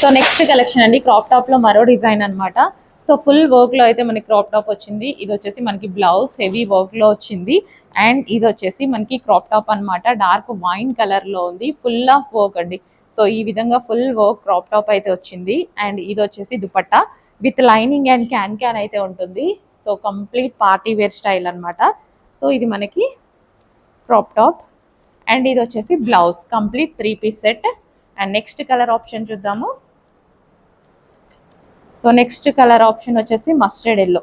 So next collection అండి, crop top లో మరో డిజైన్ అన్నమాట. సో ఫుల్ వర్క్ లో అయితే మనకి క్రాప్ టాప్ వచ్చింది. ఇది వచ్చేసి మనకి బ్లౌజ్ హెవీ వర్క్ లో వచ్చింది. అండ్ ఇది వచ్చేసి మనకి క్రాప్ టాప్ అన్నమాట. డార్క్ వైన్ కలర్ లో ఉంది, ఫుల్ ఆఫ్ వర్క్ అండి. సో ఈ విధంగా ఫుల్ వర్క్ క్రాప్ టాప్ అయితే వచ్చింది. అండ్ ఇది వచ్చేసి dupatta with lining and can can అయితే ఉంటుంది. So complete party wear style అన్నమాట. సో ఇది మనకి క్రాప్ టాప్. అండ్ ఇది వచ్చేసి blouse complete 3 piece set. And next colour option చూద్దాము. సో నెక్స్ట్ కలర్ ఆప్షన్ వచ్చేసి మస్టర్డ్ ఎల్లో.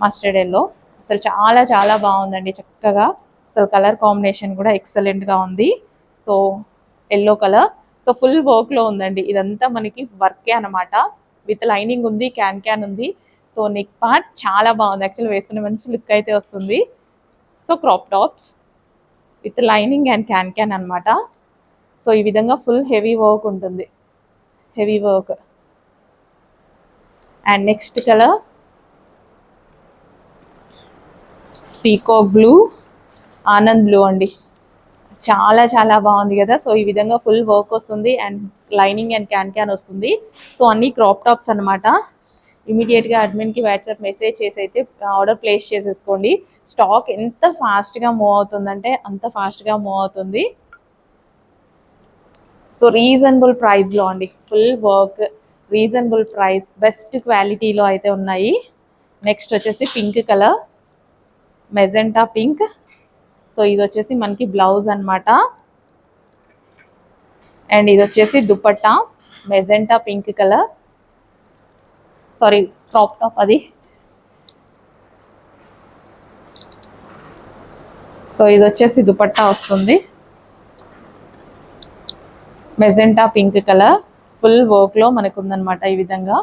మస్టర్డ్ ఎల్లో అసలు చాలా చాలా బాగుందండి, చక్కగా అసలు కలర్ కాంబినేషన్ కూడా ఎక్సలెంట్గా ఉంది. So yellow colour, so full వర్క్లో ఉందండి. ఇదంతా మనకి వర్కే అనమాట. విత్ లైనింగ్ ఉంది, క్యాన్ క్యాన్ ఉంది. సో నెక్ పార్ట్ చాలా బాగుంది, యాక్చువల్లీ వేసుకునే మంచి లుక్ అయితే వస్తుంది. So crop tops with lining and can can అనమాట. సో ఈ విధంగా ఫుల్ హెవీ వర్క్ ఉంటుంది, heavy work. And next colour peacock blue, Anand blue అండి. చాలా చాలా బాగుంది కదా. సో ఈ విధంగా ఫుల్ వర్క్ వస్తుంది and lining and can can వస్తుంది. సో అన్ని క్రాప్ టాప్స్ అనమాట. ఇమీడియట్గా అడ్మిన్కి వాట్సాప్ మెసేజ్ చేసి అయితే ఆర్డర్ ప్లేస్ చేసేసుకోండి. స్టాక్ ఎంత ఫాస్ట్గా మూవ్ అవుతుందంటే అంత ఫాస్ట్గా మూవ్ అవుతుంది. సో రీజనబుల్ ప్రైస్లో అండి, full work, reasonable price, best క్వాలిటీలో అయితే ఉన్నాయి. నెక్స్ట్ వచ్చేసి pink colour, magenta pink. So ఇది వచ్చేసి మనకి బ్లౌజ్ అనమాట. అండ్ ఇది వచ్చేసి dupatta magenta pink colour, sorry crop top అది. సో ఇది వచ్చేసి దుపట్టా వస్తుంది, మెజెంటా పింక్ కలర్, ఫుల్ వర్క్లో మనకు ఉందన్నమాట ఈ విధంగా.